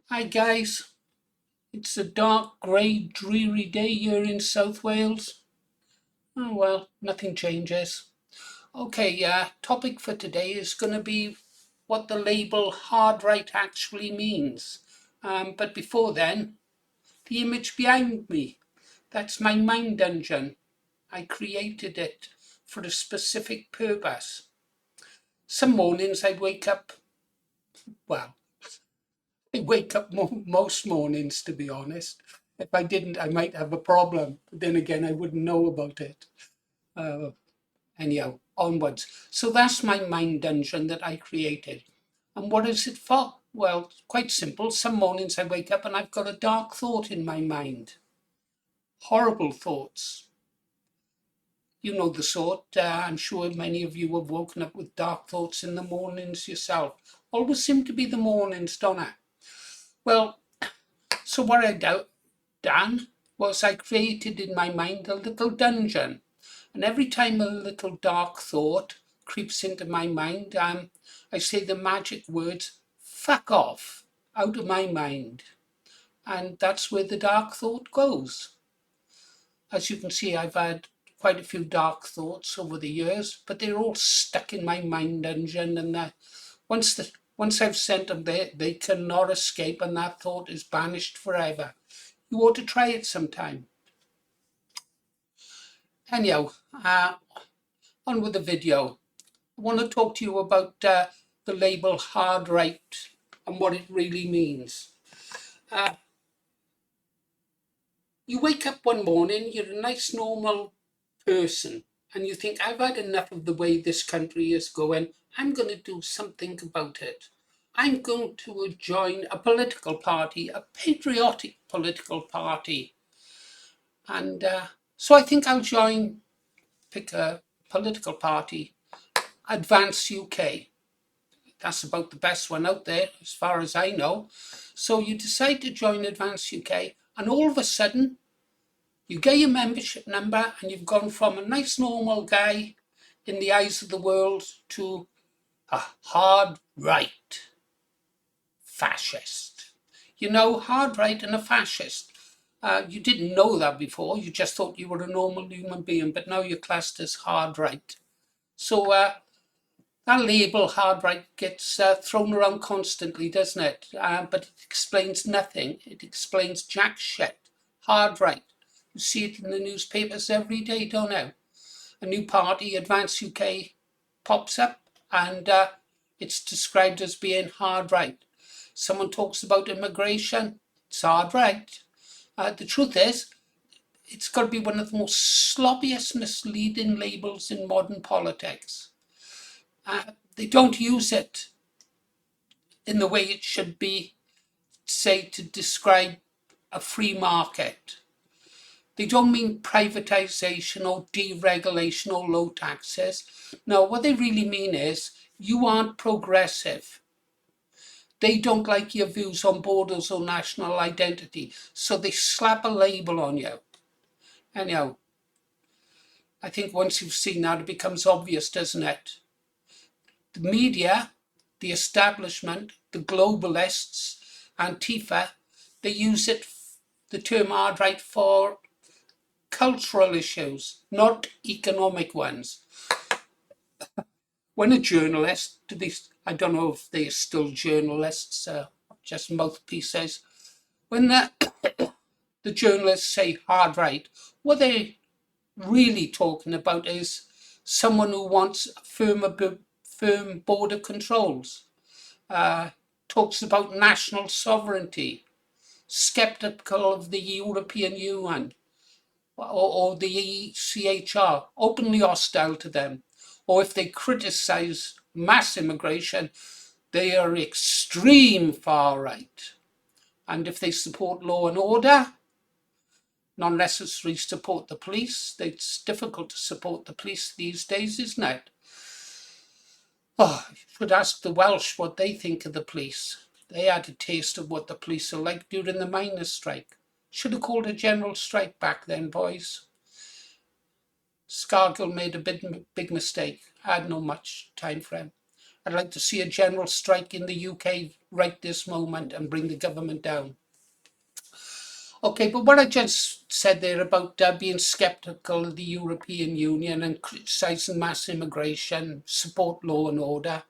Hi guys, it's a dark, grey, dreary day here in South Wales. Oh well, nothing changes. Okay, topic for today is going to be what the label hard right actually means. But before then, the image behind me, that's my mind dungeon. I created it for a specific purpose. Some mornings I wake up, well, I wake up most mornings, to be honest. If I didn't, I might have a problem. But then again, I wouldn't know about it. Uh, Anyhow, onwards. So that's my mind dungeon that I created. And what is it for? Well, quite simple. Some mornings I wake up and I've got a dark thought in my mind. Horrible thoughts. You know the sort. I'm sure many of you have woken up with dark thoughts in the mornings yourself. Always seem to be the mornings, don't I? Well, so what I done was I created in my mind a little dungeon. And every time a little dark thought creeps into my mind, I say the magic words, fuck off, out of my mind. And that's where the dark thought goes. As you can see, I've had quite a few dark thoughts over the years, but they're all stuck in my mind dungeon. And once I've sent them there, they cannot escape, and that thought is banished forever. You ought to try it sometime. Anyhow, on with the video. I want to talk to you about the label hard right and what it really means. Uh, you wake up one morning, you're a nice normal person, and you think, I've had enough of the way this country is going. I'm going to do something about it. I'm going to join a political party, a patriotic political party. And so I think I'll pick a political party, Advance UK. That's about the best one out there, as far as I know. So you decide to join Advance UK, and all of a sudden, you get your membership number, and you've gone from a nice, normal guy in the eyes of the world to a hard right fascist. You know, hard right and a fascist. You didn't know that before. You just thought you were a normal human being, but now you're classed as hard right. So that label, hard right, gets thrown around constantly, doesn't it? But it explains nothing. It explains jack shit. Hard right. You see it in the newspapers every day, don't you? A new party, Advance UK, pops up, and it's described as being hard right. Someone talks about immigration, it's hard right. The truth is, it's got to be one of the most sloppiest, misleading labels in modern politics. They don't use it in the way it should be, say, to describe a free market. They don't mean privatization or deregulation or low taxes. No, what they really mean is you aren't progressive. They don't like your views on borders or national identity, so they slap a label on you. Anyhow, I think once you've seen that, it becomes obvious, doesn't it? The media, the establishment, the globalists, Antifa, they use the term hard right for cultural issues, not economic ones. When a journalist, I don't know if they're still journalists, just mouthpieces, when the journalists say hard right, what they really talking about is someone who wants firm border controls, talks about national sovereignty, skeptical of the European Union or the ECHR, openly hostile to them. Or if they criticize mass immigration, they are extreme far right. And if they support law and order, not necessarily support the police. It's difficult to support the police these days, isn't it? Oh, you should ask the Welsh what they think of the police. They had a taste of what the police are like during the miners' strike. Should have called a general strike back then, boys. Scargill made a big mistake. I had no much time for him. I'd like to see a general strike in the UK right this moment and bring the government down. Okay, but what I just said there about being sceptical of the European Union and criticising mass immigration, support law and order,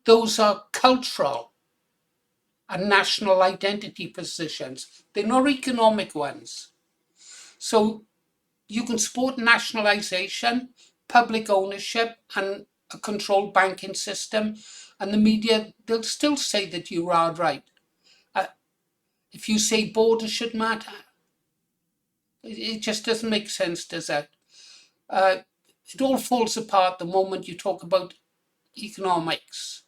those are cultural and national identity positions. They're not economic ones. So you can support nationalisation, public ownership, and a controlled banking system, and the media, they'll still say that you are right. If you say borders should matter, it just doesn't make sense, does it? It all falls apart the moment you talk about economics.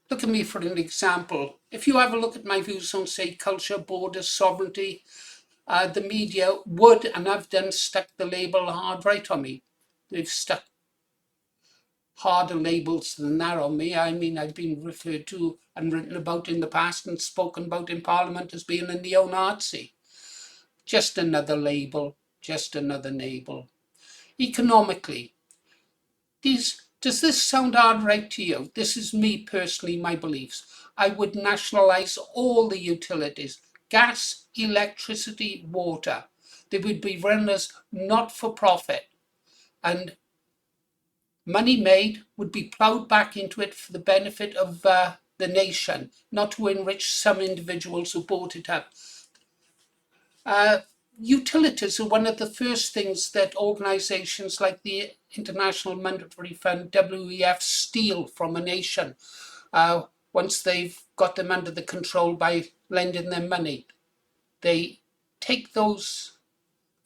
Look at me for an example. If you have a look at my views on, say, culture, borders, sovereignty, the media would and have done stuck the label hard right on me. They've stuck harder labels than that on me. I mean, I've been referred to and written about in the past and spoken about in Parliament as being a neo-Nazi. Just another label, just another label. Economically, does this sound hard right to you? This is me personally, my beliefs. I would nationalise all the utilities, gas, electricity, water. They would be run as not for profit, and money made would be ploughed back into it for the benefit of the nation, not to enrich some individuals who bought it up. Utilities are one of the first things that organisations like the International Monetary Fund, WEF, steal from a nation once they've got them under the control by lending them money. They take those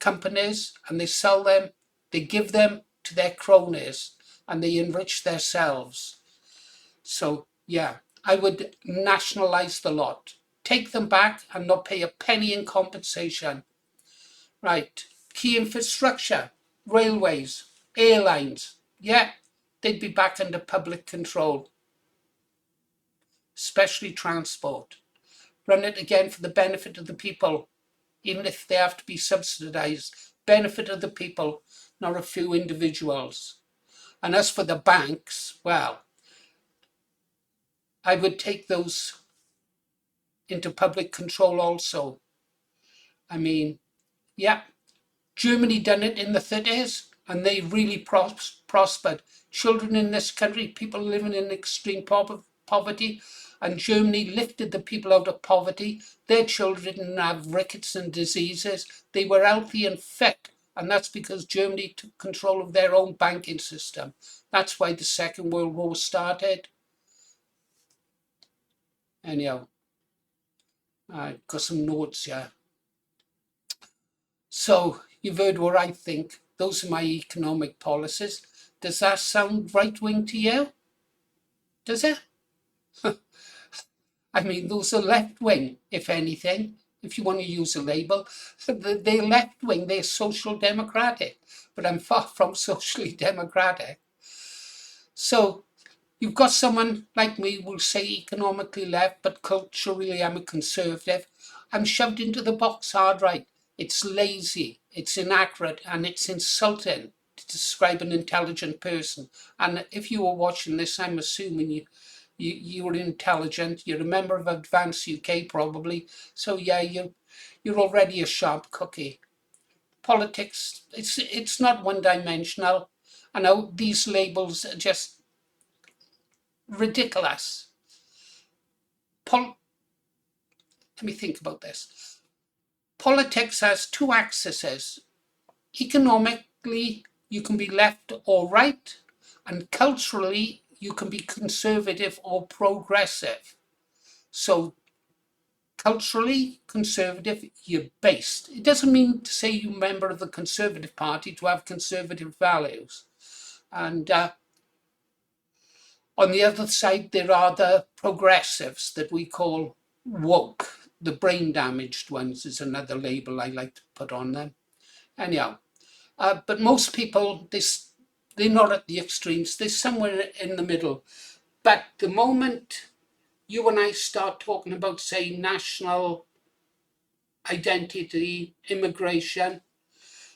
companies and they sell them, they give them to their cronies, and they enrich themselves. So, yeah, I would nationalise the lot. Take them back and not pay a penny in compensation. Right, key infrastructure, railways, airlines, yeah, they'd be back under public control, especially transport. Run it again for the benefit of the people, even if they have to be subsidised. Benefit of the people, not a few individuals. And as for the banks, well, I would take those into public control also. I mean, yeah, Germany done it in the 30s and they really prospered. Children in this country, people living in extreme poverty, and Germany lifted the people out of poverty. Their children didn't have rickets and diseases. They were healthy and fit. And that's because Germany took control of their own banking system. That's why the Second World War started. Anyhow, I've got some notes here. So you've heard what I think. Those are my economic policies. Does that sound right-wing to you? Does it? I mean, those are left-wing, if anything, if you want to use a label. They're left-wing, they're social democratic, but I'm far from socially democratic. So you've got someone like me who will say economically left, but culturally I'm a conservative. I'm shoved into the box hard right. It's lazy, it's inaccurate, and it's insulting to describe an intelligent person. And if you were watching this, I'm assuming you're intelligent. You're a member of Advanced UK probably. So yeah, you're already a sharp cookie. Politics, it's not one-dimensional. I know these labels are just ridiculous. Let me think about this. Politics has two axes. Economically, you can be left or right, and culturally, you can be conservative or progressive. So culturally conservative, you're based. It doesn't mean to say you're a member of the Conservative Party to have conservative values. And on the other side, there are the progressives that we call woke. The brain damaged ones is another label I like to put on them. Anyhow, but most people, they're not at the extremes. They're somewhere in the middle. But the moment you and I start talking about, say, national identity, immigration,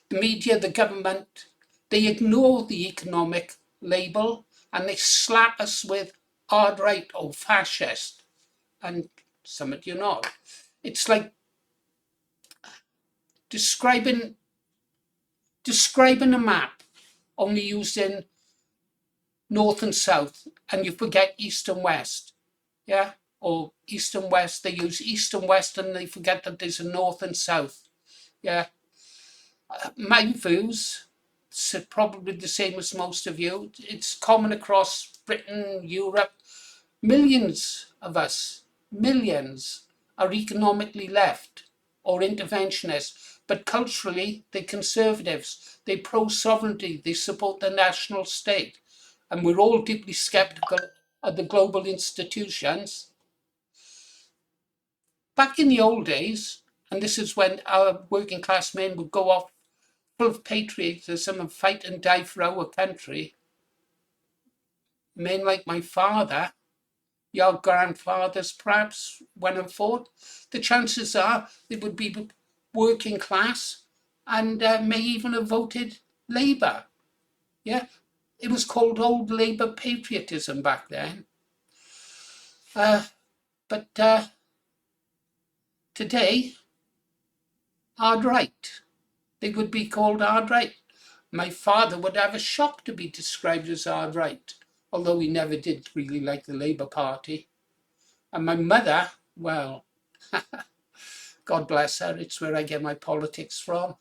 the media, the government, they ignore the economic label and they slap us with hard right or fascist, and some of you not. It's like describing a map only using north and south, and you forget east and west. Yeah, or east and west. They use east and west, and they forget that there's a north and south. Yeah, my views, so probably the same as most of you. It's common across Britain, Europe. Millions of us, millions, are economically left or interventionist, but culturally they're conservatives. They're pro-sovereignty. They support the national state. And we're all deeply skeptical of the global institutions. Back in the old days, and this is when our working class men would go off full of patriotism and fight and die for our country, men like my father, your grandfathers perhaps went and fought, the chances are they would be working class and may even have voted Labour. Yeah, it was called old Labour patriotism back then. But today, hard right. They would be called hard right. My father would have a shock to be described as hard right, although he never did really like the Labour Party. And my mother, well, God bless her, it's where I get my politics from.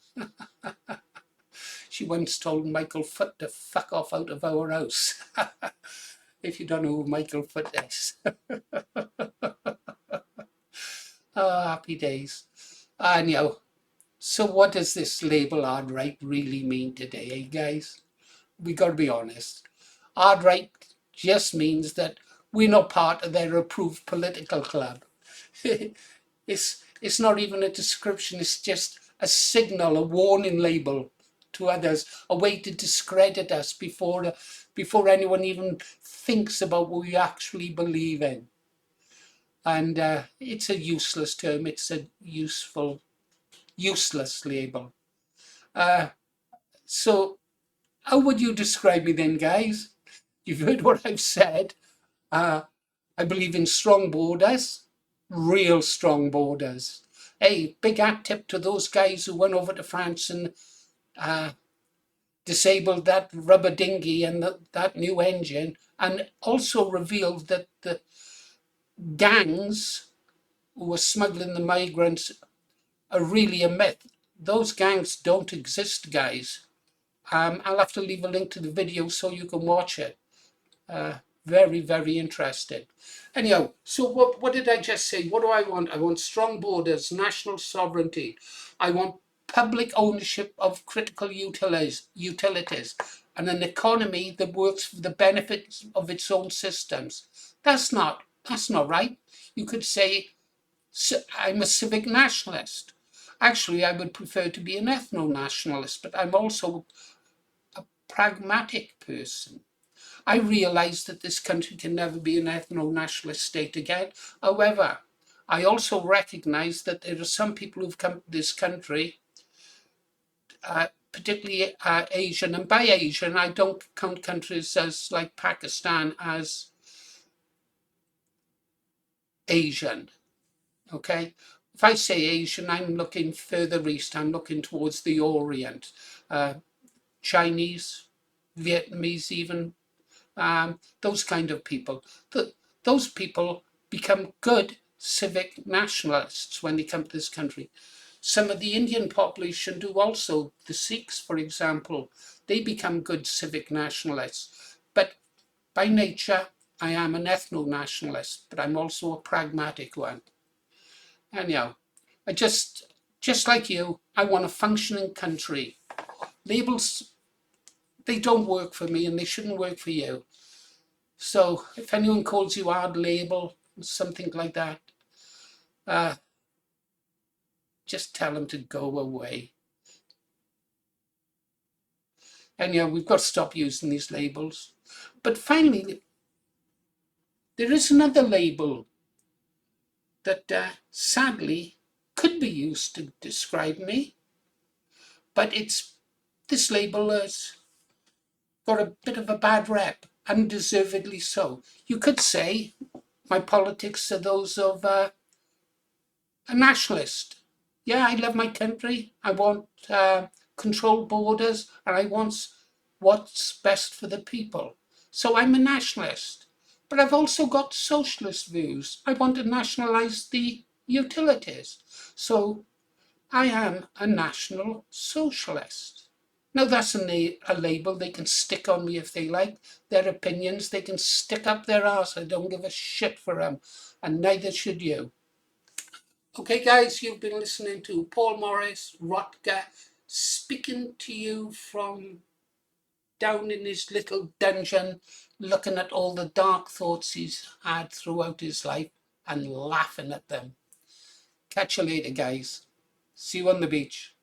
She once told Michael Foot to fuck off out of our house. If you don't know who Michael Foot is. Oh, happy days. Anyhow, so what does this label hard right really mean today, eh, guys? We got to be honest. Hard right just means that we're not part of their approved political club. It's not even a description, it's just a signal, a warning label to others, a way to discredit us before anyone even thinks about what we actually believe in. And it's a useless term, it's a useless label. So how would you describe me then, guys? You've heard what I've said. I believe in strong borders, real strong borders. Hey, big hat tip to those guys who went over to France and disabled that rubber dinghy and that new engine, and also revealed that the gangs who were smuggling the migrants are really a myth. Those gangs don't exist, guys. I'll have to leave a link to the video so you can watch it. Very, very interested. Anyhow, so what did I just say? What do I want? I want strong borders, national sovereignty. I want public ownership of critical utilities, and an economy that works for the benefit of its own systems. That's not right. You could say I'm a civic nationalist. Actually, I would prefer to be an ethno-nationalist, but I'm also a pragmatic person. I realise that this country can never be an ethno-nationalist state again. However, I also recognise that there are some people who've come to this country, particularly Asian, and by Asian I don't count countries as like Pakistan as Asian, okay? If I say Asian, I'm looking further east, I'm looking towards the Orient, Chinese, Vietnamese even, those kind of people. Those people become good civic nationalists when they come to this country. Some of the Indian population do also. The Sikhs, for example, they become good civic nationalists. But by nature, I am an ethno-nationalist, but I'm also a pragmatic one. Anyhow, I just like you, I want a functioning country. Labels, they don't work for me and they shouldn't work for you. So if anyone calls you hard label, something like that, just tell them to go away. Anyhow, we've got to stop using these labels. But finally, there is another label that sadly could be used to describe me, but this label has got a bit of a bad rep. undeservedly so. You could say my politics are those of a nationalist. Yeah, I love my country. I want controlled borders, and I want what's best for the people. So I'm a nationalist. But I've also got socialist views. I want to nationalise the utilities. So I am a national socialist. Now, that's a label they can stick on me if they like. Their opinions, they can stick up their arse. I don't give a shit for them, and neither should you. Okay, guys, you've been listening to Paul Morris, Rotger, speaking to you from down in his little dungeon, looking at all the dark thoughts he's had throughout his life and laughing at them. Catch you later, guys. See you on the beach.